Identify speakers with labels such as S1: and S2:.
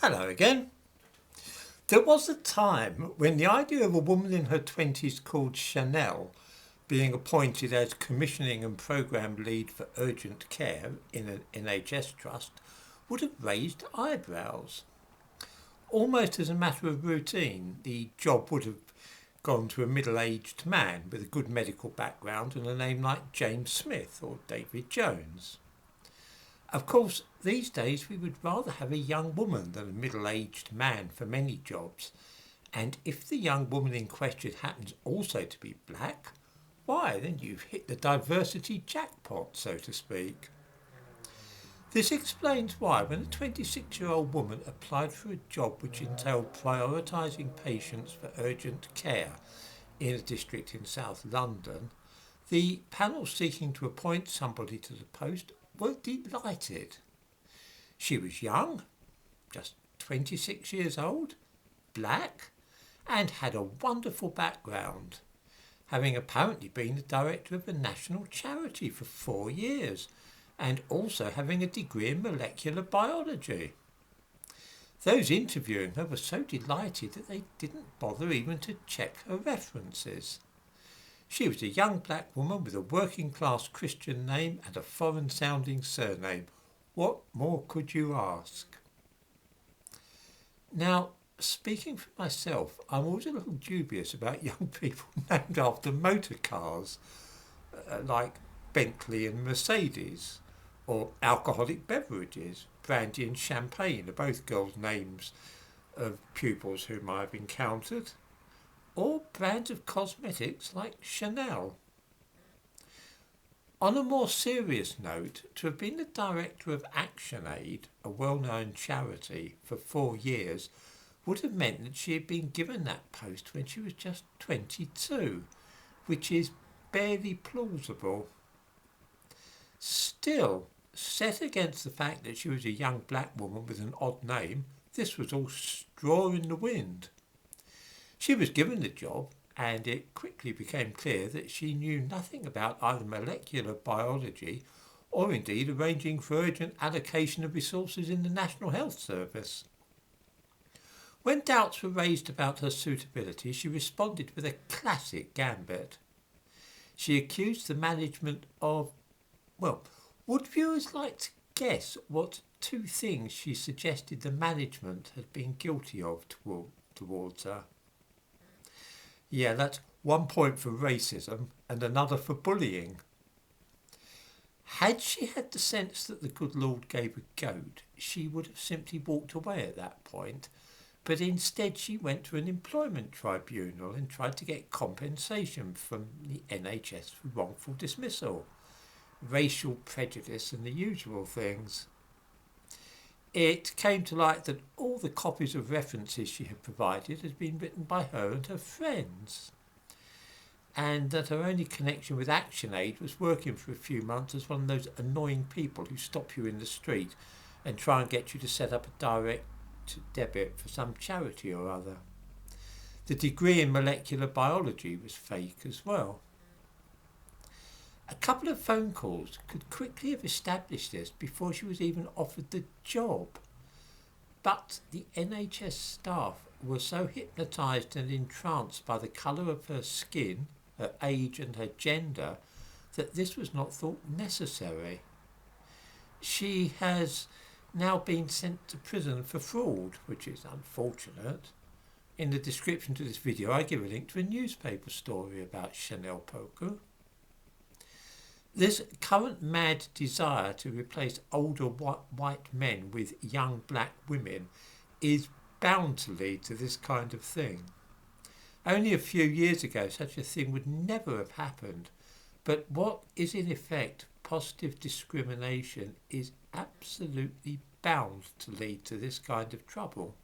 S1: Hello again. There was a time when the idea of a woman in her 20s called Chanelle being appointed as commissioning and programme lead for urgent care in an NHS trust would have raised eyebrows. Almost as a matter of routine, the job would have gone to a middle-aged man with a good medical background and a name like James Smith or David Jones. Of course, these days we would rather have a young woman than a middle-aged man for many jobs, and if the young woman in question happens also to be black, why, then you've hit the diversity jackpot, so to speak. This explains why when a 26-year-old woman applied for a job which entailed prioritising patients for urgent care in a district in South London, the panel seeking to appoint somebody to the post were delighted. She was young, just 26 years old, black, and had a wonderful background, having apparently been the director of a national charity for 4 years, and also having a degree in molecular biology. Those interviewing her were so delighted that they didn't bother even to check her references. She was a young black woman with a working class Christian name and a foreign sounding surname. What more could you ask? Now, speaking for myself, I'm always a little dubious about young people named after motor cars, like Bentley and Mercedes, or alcoholic beverages. Brandy and champagne are both girls' names of pupils whom I've encountered, or brands of cosmetics like Chanel. On a more serious note, to have been the director of ActionAid, a well-known charity, for 4 years would have meant that she had been given that post when she was just 22, which is barely plausible. Still, set against the fact that she was a young black woman with an odd name, this was all straw in the wind. She was given the job, and it quickly became clear that she knew nothing about either molecular biology or indeed arranging for urgent allocation of resources in the National Health Service. When doubts were raised about her suitability, she responded with a classic gambit. She accused the management of, would viewers like to guess what 2 things she suggested the management had been guilty of towards her? Yeah, that's 1 point for racism and another for bullying. Had she had the sense that the good Lord gave a goat, she would have simply walked away at that point, but instead she went to an employment tribunal and tried to get compensation from the NHS for wrongful dismissal, racial prejudice and the usual things. It came to light that all the copies of references she had provided had been written by her and her friends, and that her only connection with ActionAid was working for a few months as one of those annoying people who stop you in the street and try and get you to set up a direct debit for some charity or other. The degree in molecular biology was fake as well. A couple of phone calls could quickly have established this before she was even offered the job. But the NHS staff were so hypnotised and entranced by the colour of her skin, her age and her gender that this was not thought necessary. She has now been sent to prison for fraud, which is unfortunate. In the description to this video I give a link to a newspaper story about Chanelle Poku. This current mad desire to replace older white men with young black women is bound to lead to this kind of thing. Only a few years ago such a thing would never have happened, but what is in effect positive discrimination is absolutely bound to lead to this kind of trouble.